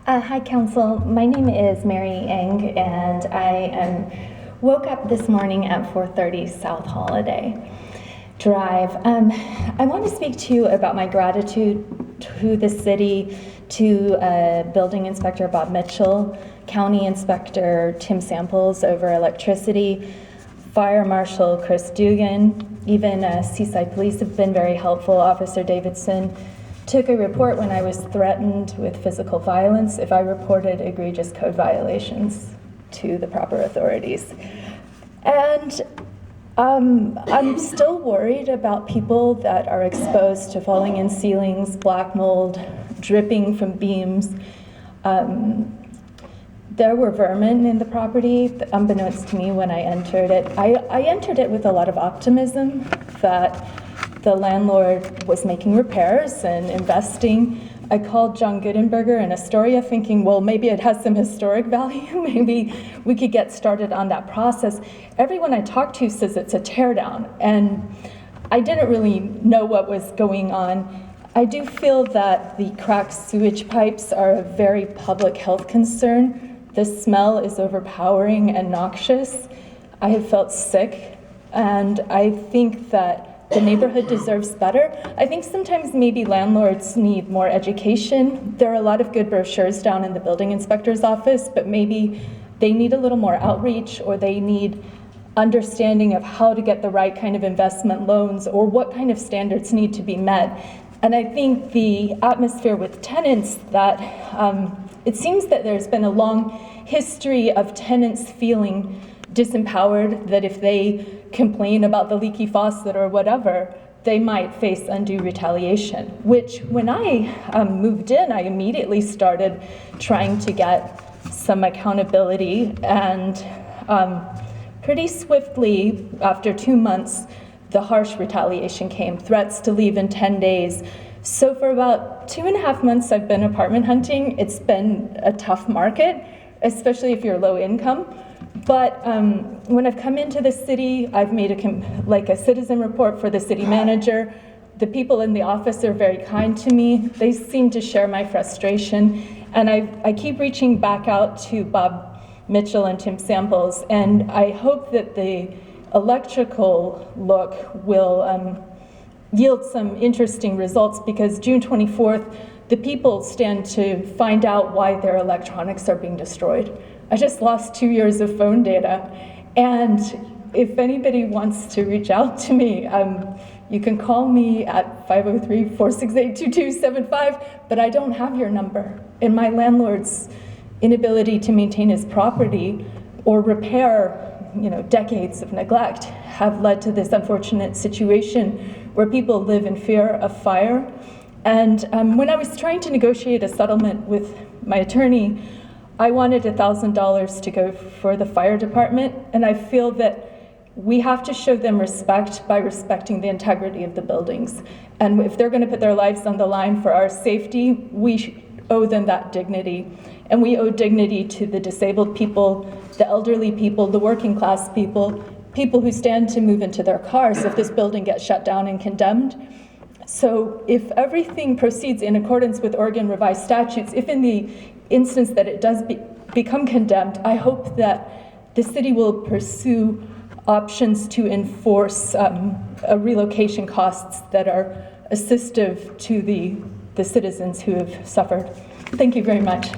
Hi, Council. My name is Mary Eng, and I woke up this morning at 4:30 South Holiday Drive. I want to speak to you about my gratitude to the city, to Building Inspector Bob Mitchell, County Inspector Tim Samples over electricity, Fire Marshal Chris Dugan, even Seaside Police have been very helpful. Officer Davidson took a report when I was threatened with physical violence if I reported egregious code violations to the proper authorities. And I'm still worried about people that are exposed to falling in ceilings, black mold, dripping from beams. There were vermin in the property, unbeknownst to me when I entered it. I entered it with a lot of optimism that the landlord was making repairs and investing. I called John Goodenberger in Astoria thinking, well, maybe it has some historic value. Maybe we could get started on that process. Everyone I talked to says it's a teardown, and I didn't really know what was going on. I do feel that the cracked sewage pipes are a very public health concern. The smell is overpowering and noxious. I have felt sick, and I think that the neighborhood deserves better. I think sometimes maybe landlords need more education. There are a lot of good brochures down in the building inspector's office, but maybe they need a little more outreach, or they need understanding of how to get the right kind of investment loans, or what kind of standards need to be met. And I think the atmosphere with tenants, that it seems that there's been a long history of tenants feeling disempowered, that if they complain about the leaky faucet or whatever, they might face undue retaliation, which when I moved in, I immediately started trying to get some accountability, and pretty swiftly, after 2 months, the harsh retaliation came, threats to leave in 10 days. So for about 2.5 months, I've been apartment hunting. It's been a tough market, especially if you're low income. But when I've come into the city, I've made a citizen report for the city manager. The people in the office are very kind to me. They seem to share my frustration. And I keep reaching back out to Bob Mitchell and Tim Samples, and I hope that the electrical look will yield some interesting results, because June 24th, the people stand to find out why their electronics are being destroyed. I just lost 2 years of phone data, and if anybody wants to reach out to me, you can call me at 503-468-2275, but I don't have your number. And my landlord's inability to maintain his property or repair, decades of neglect have led to this unfortunate situation where people live in fear of fire. And when I was trying to negotiate a settlement with my attorney, I wanted $1,000 to go for the fire department, and I feel that we have to show them respect by respecting the integrity of the buildings. And if they're going to put their lives on the line for our safety, we owe them that dignity. And we owe dignity to the disabled people, the elderly people, the working class people, people who stand to move into their cars if this building gets shut down and condemned. So if everything proceeds in accordance with Oregon Revised Statutes, if in the instance that it does become condemned, I hope that the city will pursue options to enforce relocation costs that are assistive to the citizens who have suffered. Thank you very much.